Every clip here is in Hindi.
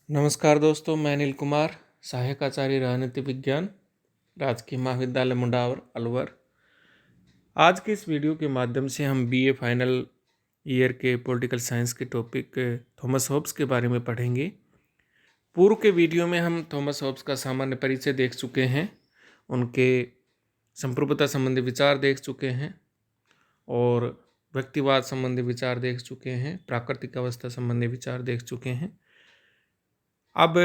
नमस्कार दोस्तों, मैं अनिल कुमार, सहायक आचार्य राजनीति विज्ञान, राजकीय महाविद्यालय मुंडावर अलवर। आज के इस वीडियो के माध्यम से हम बीए फाइनल ईयर के पॉलिटिकल साइंस के टॉपिक थॉमस हॉब्स के बारे में पढ़ेंगे। पूर्व के वीडियो में हम थॉमस हॉब्स का सामान्य परिचय देख चुके हैं, उनके संप्रभुता संबंधी विचार देख चुके हैं और व्यक्तिवाद संबंधी विचार देख चुके हैं, प्राकृतिक अवस्था संबंधी विचार देख चुके हैं। अब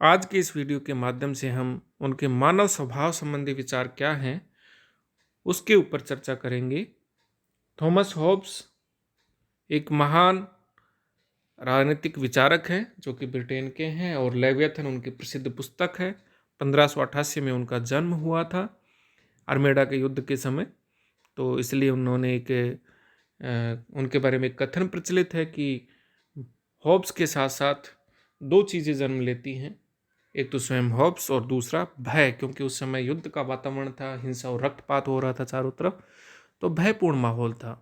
आज के इस वीडियो के माध्यम से हम उनके मानव स्वभाव संबंधी विचार क्या हैं उसके ऊपर चर्चा करेंगे। थॉमस हॉब्स एक महान राजनीतिक विचारक हैं जो कि ब्रिटेन के हैं और लेवियथन उनकी प्रसिद्ध पुस्तक है। 1588 में उनका जन्म हुआ था आर्मेडा के युद्ध के समय, तो इसलिए उन्होंने उनके बारे में एक कथन प्रचलित है कि हॉब्स के साथ साथ दो चीज़ें जन्म लेती हैं, एक तो स्वयं हॉब्स और दूसरा भय, क्योंकि उस समय युद्ध का वातावरण था, हिंसा और रक्तपात हो रहा था चारों तरफ, तो भयपूर्ण माहौल था,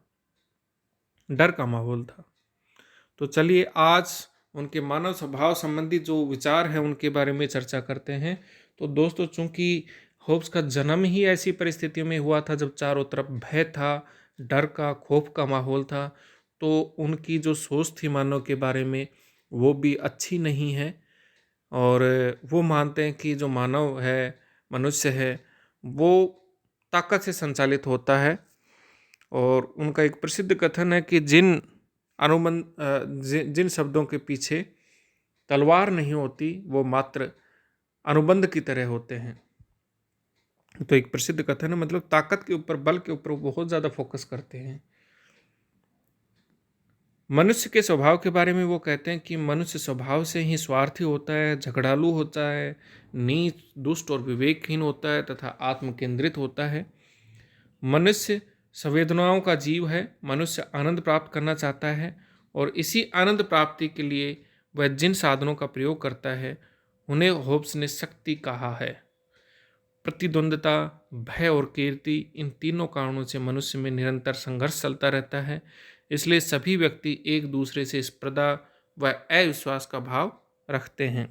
डर का माहौल था। तो चलिए आज उनके मानव स्वभाव संबंधी जो विचार हैं उनके बारे में चर्चा करते हैं। तो दोस्तों, चूंकि हॉब्स का जन्म ही ऐसी परिस्थितियों में हुआ था जब चारों तरफ भय था, डर का, खौफ का माहौल था, तो उनकी जो सोच थी मानव के बारे में वो भी अच्छी नहीं है। और वो मानते हैं कि जो मानव है, मनुष्य है, वो ताकत से संचालित होता है। और उनका एक प्रसिद्ध कथन है कि जिन शब्दों के पीछे तलवार नहीं होती वो मात्र अनुबंध की तरह होते हैं। तो एक प्रसिद्ध कथन है, मतलब ताकत के ऊपर, बल के ऊपर बहुत ज़्यादा फोकस करते हैं। मनुष्य के स्वभाव के बारे में वो कहते हैं कि मनुष्य स्वभाव से ही स्वार्थी होता है, झगड़ालू होता है, नीच, दुष्ट और विवेकहीन होता है तथा आत्मकेंद्रित होता है। मनुष्य संवेदनाओं का जीव है। मनुष्य आनंद प्राप्त करना चाहता है और इसी आनंद प्राप्ति के लिए वह जिन साधनों का प्रयोग करता है उन्हें होब्स ने शक्ति कहा है। प्रतिद्वंद्विता, भय और कीर्ति, इन तीनों कारणों से मनुष्य में निरंतर संघर्ष चलता रहता है। इसलिए सभी व्यक्ति एक दूसरे से स्पर्धा व अविश्वास का भाव रखते हैं।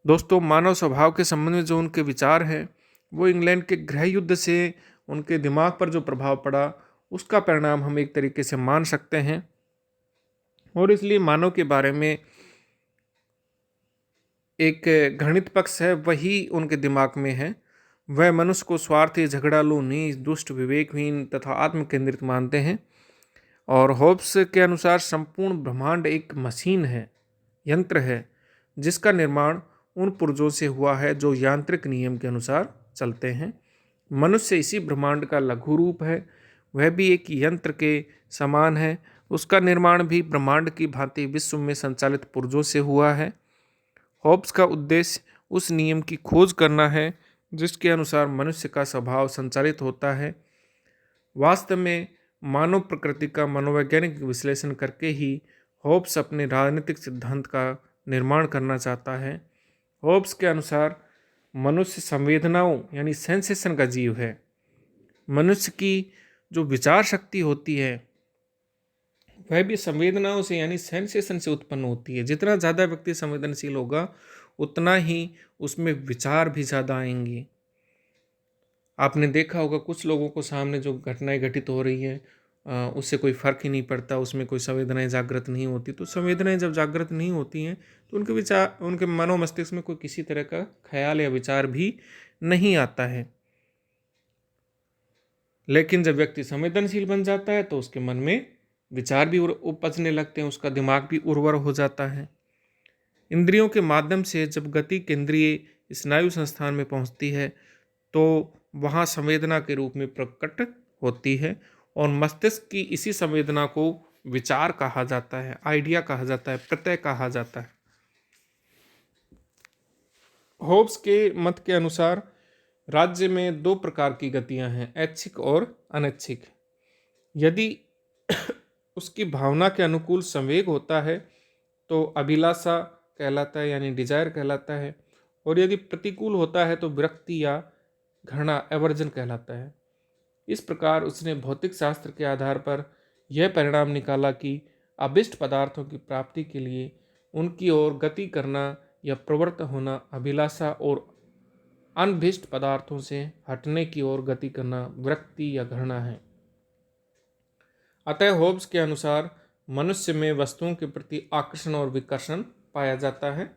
दोस्तों, मानव स्वभाव के संबंध में जो उनके विचार हैं वो इंग्लैंड के गृह युद्ध से उनके दिमाग पर जो प्रभाव पड़ा उसका परिणाम हम एक तरीके से मान सकते हैं। और इसलिए मानव के बारे में एक घृणित पक्ष है, वही उनके दिमाग में है। वह मनुष्य को स्वार्थी, झगड़ालू, नीच, दुष्ट, विवेकहीन तथा आत्मकेंद्रित मानते हैं। और होब्स के अनुसार संपूर्ण ब्रह्मांड एक मशीन है, यंत्र है, जिसका निर्माण उन पुर्जों से हुआ है जो यांत्रिक नियम के अनुसार चलते हैं। मनुष्य इसी ब्रह्मांड का लघु रूप है, वह भी एक यंत्र के समान है। उसका निर्माण भी ब्रह्मांड की भांति विश्व में संचालित पुर्जों से हुआ है। हॉब्स का उद्देश्य उस नियम की खोज करना है जिसके अनुसार मनुष्य का स्वभाव संचालित होता है। वास्तव में मानव प्रकृति का मनोवैज्ञानिक विश्लेषण करके ही हॉब्स अपने राजनीतिक सिद्धांत का निर्माण करना चाहता है। हॉब्स के अनुसार मनुष्य संवेदनाओं यानी सेंसेशन का जीव है। मनुष्य की जो विचार शक्ति होती है वह भी संवेदनाओं से यानी सेंसेशन से उत्पन्न होती है। जितना ज़्यादा व्यक्ति संवेदनशील होगा उतना ही उसमें विचार भी ज़्यादा आएंगे। आपने देखा होगा कुछ लोगों को सामने जो घटनाएं घटित हो रही हैं उससे कोई फर्क ही नहीं पड़ता, उसमें कोई संवेदनाएं जागृत नहीं होती। तो संवेदनाएं जब जागृत नहीं होती हैं तो उनके विचार, उनके मनोमस्तिष्क में कोई किसी तरह का ख्याल या विचार भी नहीं आता है। लेकिन जब व्यक्ति संवेदनशील बन जाता है तो उसके मन में विचार भी उपजने लगते हैं, उसका दिमाग भी उर्वर हो जाता है। इंद्रियों के माध्यम से जब गति केंद्रीय स्नायु संस्थान में पहुंचती है तो वहाँ संवेदना के रूप में प्रकट होती है और मस्तिष्क की इसी संवेदना को विचार कहा जाता है, आइडिया कहा जाता है, प्रत्यय कहा जाता है। होब्स के मत के अनुसार राज्य में दो प्रकार की गतियां हैं, ऐच्छिक और अनैच्छिक। यदि उसकी भावना के अनुकूल संवेग होता है तो अभिलाषा कहलाता है यानी डिजायर कहलाता है, और यदि प्रतिकूल होता है तो विरक्ति या घृणा, एवर्जन कहलाता है। इस प्रकार उसने भौतिक शास्त्र के आधार पर यह परिणाम निकाला कि अभिष्ट पदार्थों की प्राप्ति के लिए उनकी ओर गति करना या प्रवृत्त होना अभिलाषा और अनभिष्ट पदार्थों से हटने की ओर गति करना विरक्ति या घृणा है। अतः होब्स के अनुसार मनुष्य में वस्तुओं के प्रति आकर्षण और विकर्षण पाया जाता है।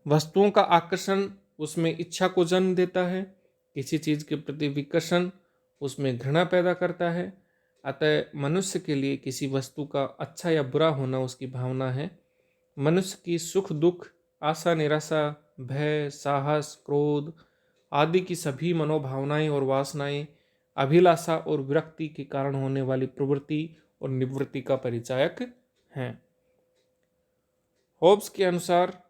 वस्तुओं का आकर्षण उसमें इच्छा को जन्म देता है, किसी चीज के प्रति विकर्षण उसमें घृणा पैदा करता है। अतः मनुष्य के लिए किसी वस्तु का अच्छा या बुरा होना उसकी भावना है। मनुष्य की सुख दुख, आशा निराशा, भय, साहस, क्रोध आदि की सभी मनोभावनाएं और वासनाएं अभिलाषा और विरक्ति के कारण होने वाली प्रवृत्ति और निवृत्ति का परिचायक हैं। होब्स के अनुसार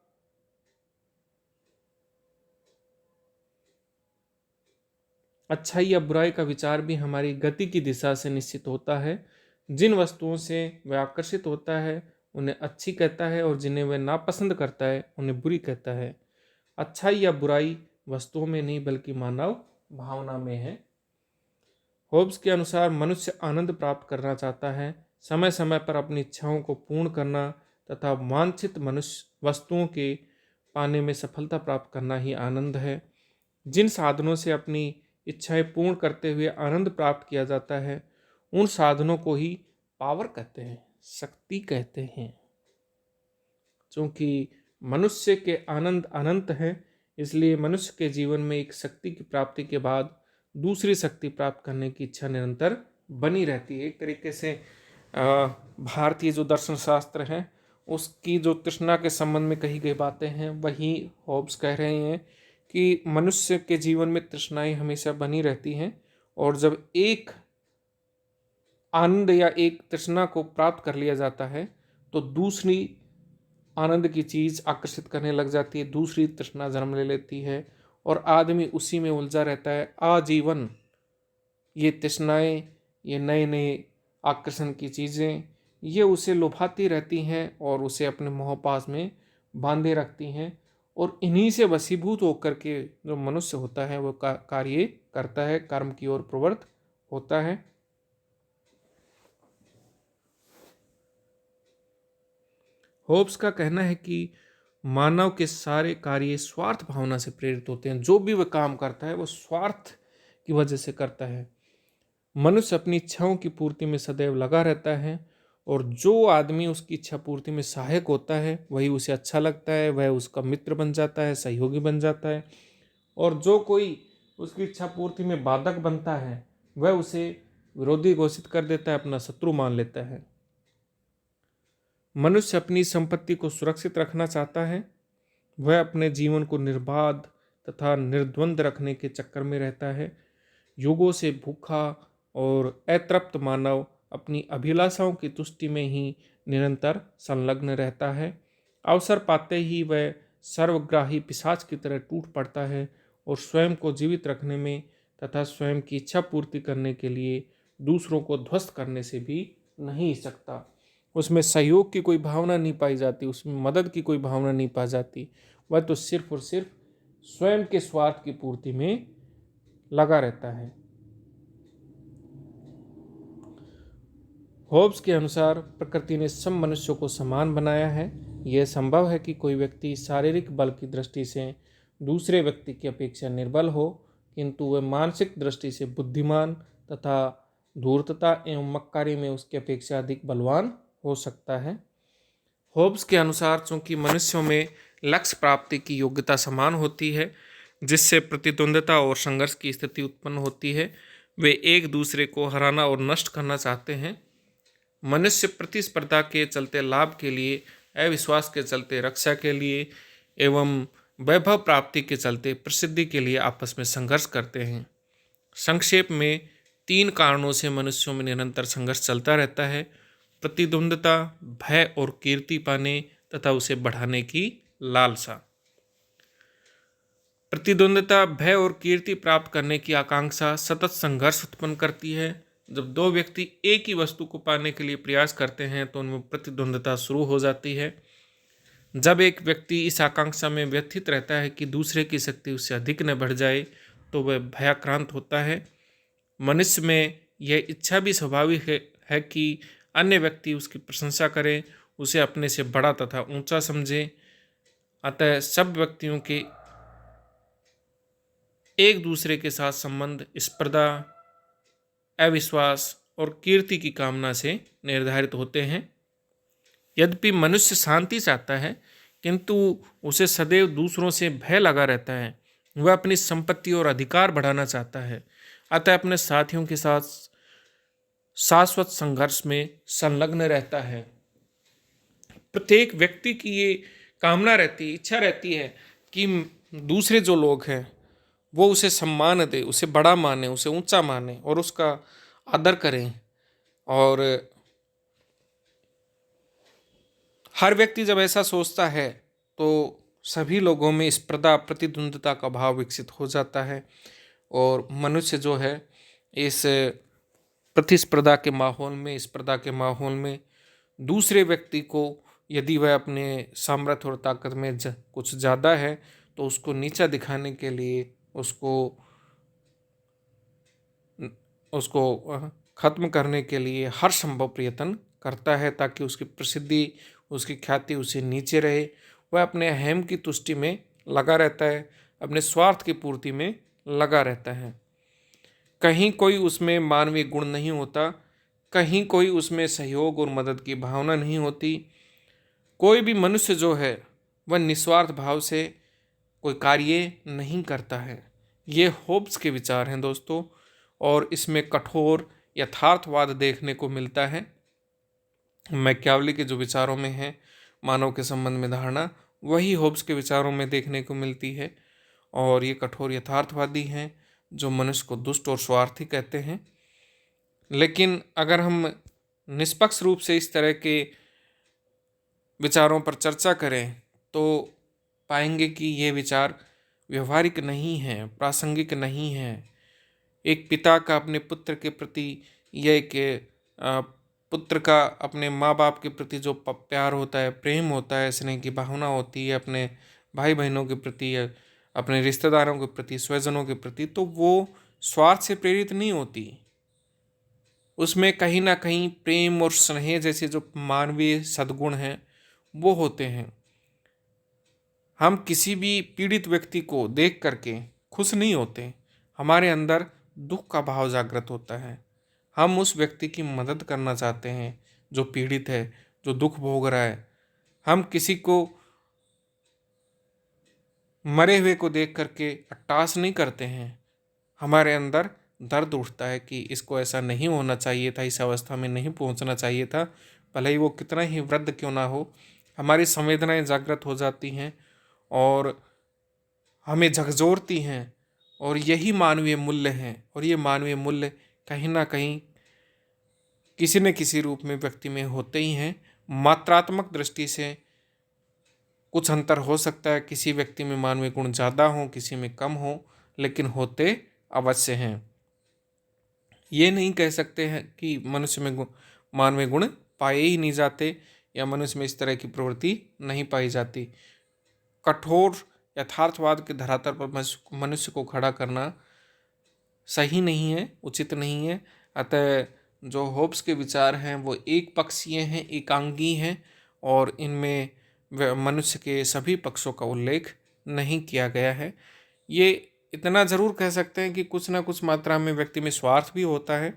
अच्छाई या बुराई का विचार भी हमारी गति की दिशा से निश्चित होता है। जिन वस्तुओं से वह आकर्षित होता है उन्हें अच्छी कहता है और जिन्हें वह नापसंद करता है उन्हें बुरी कहता है। अच्छाई या बुराई वस्तुओं में नहीं बल्कि मानव भावना में है। होब्स के अनुसार मनुष्य आनंद प्राप्त करना चाहता है, समय समय पर अपनी इच्छाओं को पूर्ण करना तथा वांछित मनुष्य वस्तुओं के पाने में सफलता प्राप्त करना ही आनंद है। जिन साधनों से अपनी इच्छाएं पूर्ण करते हुए आनंद प्राप्त किया जाता है उन साधनों को ही पावर कहते हैं, शक्ति कहते हैं। क्योंकि मनुष्य के आनंद अनंत है, इसलिए मनुष्य के जीवन में एक शक्ति की प्राप्ति के बाद दूसरी शक्ति प्राप्त करने की इच्छा निरंतर बनी रहती है। एक तरीके से भारतीय जो दर्शन शास्त्र है उसकी जो तृष्णा के संबंध में कही गई बातें हैं वही होब्स कह रहे हैं कि मनुष्य के जीवन में तृष्णाएं हमेशा बनी रहती हैं और जब एक आनंद या एक तृष्णा को प्राप्त कर लिया जाता है तो दूसरी आनंद की चीज आकर्षित करने लग जाती है, दूसरी तृष्णा जन्म ले लेती है और आदमी उसी में उलझा रहता है आजीवन। ये तृष्णाएं, ये नए नए आकर्षण की चीज़ें ये उसे लुभाती रहती हैं और उसे अपने मोहपास में बांधे रखती हैं और इन्हीं से वशीभूत होकर के जो मनुष्य होता है वो कार्य करता है, कर्म की ओर प्रवृत्त होता है। होब्स का कहना है कि मानव के सारे कार्य स्वार्थ भावना से प्रेरित होते हैं। जो भी वह काम करता है वो स्वार्थ की वजह से करता है। मनुष्य अपनी इच्छाओं की पूर्ति में सदैव लगा रहता है और जो आदमी उसकी इच्छा पूर्ति में सहायक होता है वही उसे अच्छा लगता है, वह उसका मित्र बन जाता है, सहयोगी बन जाता है। और जो कोई उसकी इच्छा पूर्ति में बाधक बनता है वह उसे विरोधी घोषित कर देता है, अपना शत्रु मान लेता है। मनुष्य अपनी संपत्ति को सुरक्षित रखना चाहता है, वह अपने जीवन को निर्बाध तथा निर्द्वंद रखने के चक्कर में रहता है। युगों से भूखा और अतृप्त मानव अपनी अभिलाषाओं की तुष्टि में ही निरंतर संलग्न रहता है। अवसर पाते ही वह सर्वग्राही पिशाच की तरह टूट पड़ता है और स्वयं को जीवित रखने में तथा स्वयं की इच्छा पूर्ति करने के लिए दूसरों को ध्वस्त करने से भी नहीं सकता। उसमें सहयोग की कोई भावना नहीं पाई जाती, उसमें मदद की कोई भावना नहीं पाई जाती। वह तो सिर्फ और सिर्फ स्वयं के स्वार्थ की पूर्ति में लगा रहता है। होब्स के अनुसार प्रकृति ने सब मनुष्यों को समान बनाया है। यह संभव है कि कोई व्यक्ति शारीरिक बल की दृष्टि से दूसरे व्यक्ति की अपेक्षा निर्बल हो, किंतु वह मानसिक दृष्टि से बुद्धिमान तथा धूर्तता एवं मक्कारी में उसकी अपेक्षा अधिक बलवान हो सकता है। होब्स के अनुसार चूंकि मनुष्यों में लक्ष्य प्राप्ति की योग्यता समान होती है, जिससे प्रतिद्वंद्विता और संघर्ष की स्थिति उत्पन्न होती है, वे एक दूसरे को हराना और नष्ट करना चाहते हैं। मनुष्य प्रतिस्पर्धा के चलते लाभ के लिए, अविश्वास के चलते रक्षा के लिए एवं वैभव प्राप्ति के चलते प्रसिद्धि के लिए आपस में संघर्ष करते हैं। संक्षेप में 3 कारणों से मनुष्यों में निरंतर संघर्ष चलता रहता है: प्रतिद्वंद्विता, भय और कीर्ति पाने तथा उसे बढ़ाने की लालसा। प्रतिद्वंद्विता, भय और कीर्ति प्राप्त करने की आकांक्षा सतत संघर्ष उत्पन्न करती है। जब 2 व्यक्ति एक ही वस्तु को पाने के लिए प्रयास करते हैं तो उनमें प्रतिद्वंद्विता शुरू हो जाती है। जब एक व्यक्ति इस आकांक्षा में व्यथित रहता है कि दूसरे की शक्ति उससे अधिक न बढ़ जाए तो वह भयाक्रांत होता है। मनुष्य में यह इच्छा भी स्वाभाविक है कि अन्य व्यक्ति उसकी प्रशंसा करें, उसे अपने से बड़ा तथा ऊंचा समझें। अतः सब व्यक्तियों के एक दूसरे के साथ संबंध स्पर्धा, अविश्वास और कीर्ति की कामना से निर्धारित होते हैं। यद्यपि मनुष्य शांति चाहता है, किंतु उसे सदैव दूसरों से भय लगा रहता है। वह अपनी संपत्ति और अधिकार बढ़ाना चाहता है, अतः अपने साथियों के साथ शाश्वत संघर्ष में संलग्न रहता है। प्रत्येक व्यक्ति की ये कामना रहती है, इच्छा रहती है कि दूसरे जो लोग हैं वो उसे सम्मान दे, उसे बड़ा माने, उसे ऊंचा माने और उसका आदर करें। और हर व्यक्ति जब ऐसा सोचता है तो सभी लोगों में स्पर्धा, प्रतिद्वंद्विता का भाव विकसित हो जाता है और मनुष्य जो है इस प्रतिस्पर्धा के माहौल में, स्पर्धा के माहौल में दूसरे व्यक्ति को यदि वह अपने सामर्थ्य और ताकत में कुछ ज़्यादा है तो उसको नीचा दिखाने के लिए उसको खत्म करने के लिए हर संभव प्रयत्न करता है, ताकि उसकी प्रसिद्धि, उसकी ख्याति उसे नीचे रहे। वह अपने अहम की तुष्टि में लगा रहता है, अपने स्वार्थ की पूर्ति में लगा रहता है। कहीं कोई उसमें मानवीय गुण नहीं होता, कहीं कोई उसमें सहयोग और मदद की भावना नहीं होती। कोई भी मनुष्य जो है वह निस्वार्थ भाव से कोई कार्य नहीं करता है। ये होब्स के विचार हैं दोस्तों, और इसमें कठोर यथार्थवाद देखने को मिलता है। मैकियावली के जो विचारों में है मानव के संबंध में धारणा, वही होब्स के विचारों में देखने को मिलती है। और ये कठोर यथार्थवादी हैं जो मनुष्य को दुष्ट और स्वार्थी कहते हैं। लेकिन अगर हम निष्पक्ष रूप से इस तरह के विचारों पर चर्चा करें तो पाएंगे कि ये विचार व्यवहारिक नहीं है, प्रासंगिक नहीं है। एक पिता का अपने पुत्र के प्रति या एक पुत्र का अपने माँ बाप के प्रति जो प्यार होता है, प्रेम होता है, स्नेह की भावना होती है अपने भाई बहनों के प्रति या अपने रिश्तेदारों के प्रति, स्वजनों के प्रति, तो वो स्वार्थ से प्रेरित नहीं होती। उसमें कहीं ना कहीं प्रेम और स्नेह जैसे जो मानवीय सद्गुण हैं वो होते हैं। हम किसी भी पीड़ित व्यक्ति को देख करके खुश नहीं होते, हमारे अंदर दुख का भाव जागृत होता है। हम उस व्यक्ति की मदद करना चाहते हैं जो पीड़ित है, जो दुख भोग रहा है। हम किसी को मरे हुए को देख करके अट्टास नहीं करते हैं, हमारे अंदर दर्द उठता है कि इसको ऐसा नहीं होना चाहिए था, इस अवस्था में नहीं पहुंचना चाहिए था, भले ही वो कितना ही वृद्ध क्यों ना हो। हमारी संवेदनाएं जागृत हो जाती हैं और हमें झकझोरती हैं। और यही मानवीय मूल्य हैं, और ये मानवीय मूल्य कहीं ना कहीं किसी न किसी रूप में व्यक्ति में होते ही हैं। मात्रात्मक दृष्टि से कुछ अंतर हो सकता है, किसी व्यक्ति में मानवीय गुण ज़्यादा हो, किसी में कम हो, लेकिन होते अवश्य हैं। ये नहीं कह सकते हैं कि मनुष्य में मानवीय गुण पाए ही नहीं जाते या मनुष्य में इस तरह की प्रवृत्ति नहीं पाई जाती। कठोर यथार्थवाद के धरातल पर मनुष्य को खड़ा करना सही नहीं है, उचित नहीं है। अतः जो होब्स के विचार हैं वो एक पक्षीय हैं, एकांगी हैं, और इनमें मनुष्य के सभी पक्षों का उल्लेख नहीं किया गया है। ये इतना ज़रूर कह सकते हैं कि कुछ ना कुछ मात्रा में व्यक्ति में स्वार्थ भी होता है,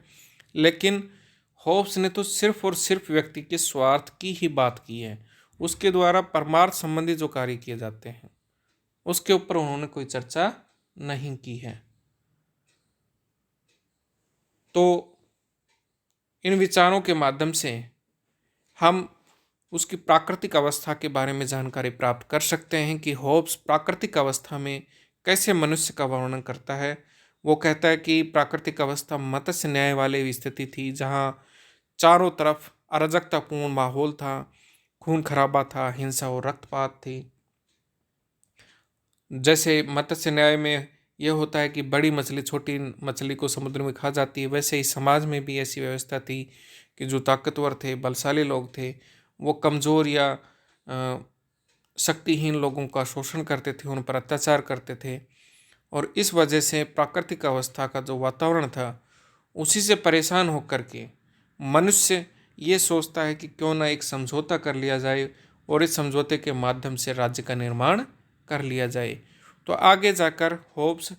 लेकिन होब्स ने तो सिर्फ और सिर्फ व्यक्ति के स्वार्थ की ही बात की है। उसके द्वारा परमार्थ संबंधी जो कार्य किए जाते हैं उसके ऊपर उन्होंने कोई चर्चा नहीं की है। तो इन विचारों के माध्यम से हम उसकी प्राकृतिक अवस्था के बारे में जानकारी प्राप्त कर सकते हैं कि होब्स प्राकृतिक अवस्था में कैसे मनुष्य का वर्णन करता है। वो कहता है कि प्राकृतिक अवस्था मत्स्य न्याय वाली स्थिति थी, जहाँ चारों तरफ अराजकतापूर्ण माहौल था, खून खराबा था, हिंसा और रक्तपात थी। जैसे मत्स्य न्याय में यह होता है कि बड़ी मछली छोटी मछली को समुद्र में खा जाती है, वैसे ही समाज में भी ऐसी व्यवस्था थी कि जो ताकतवर थे, बलशाली लोग थे, वो कमज़ोर या शक्तिहीन लोगों का शोषण करते थे, उन पर अत्याचार करते थे। और इस वजह से प्राकृतिक अवस्था का जो वातावरण था उसी से परेशान होकर के मनुष्य ये सोचता है कि क्यों ना एक समझौता कर लिया जाए और इस समझौते के माध्यम से राज्य का निर्माण कर लिया जाए। तो आगे जाकर होब्स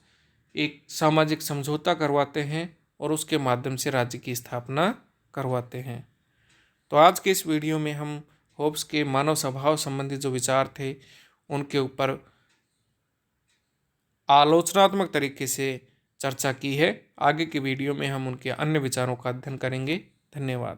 एक सामाजिक समझौता करवाते हैं और उसके माध्यम से राज्य की स्थापना करवाते हैं। तो आज के इस वीडियो में हम होब्स के मानव स्वभाव संबंधी जो विचार थे उनके ऊपर आलोचनात्मक तरीके से चर्चा की है। आगे के वीडियो में हम उनके अन्य विचारों का अध्ययन करेंगे। धन्यवाद।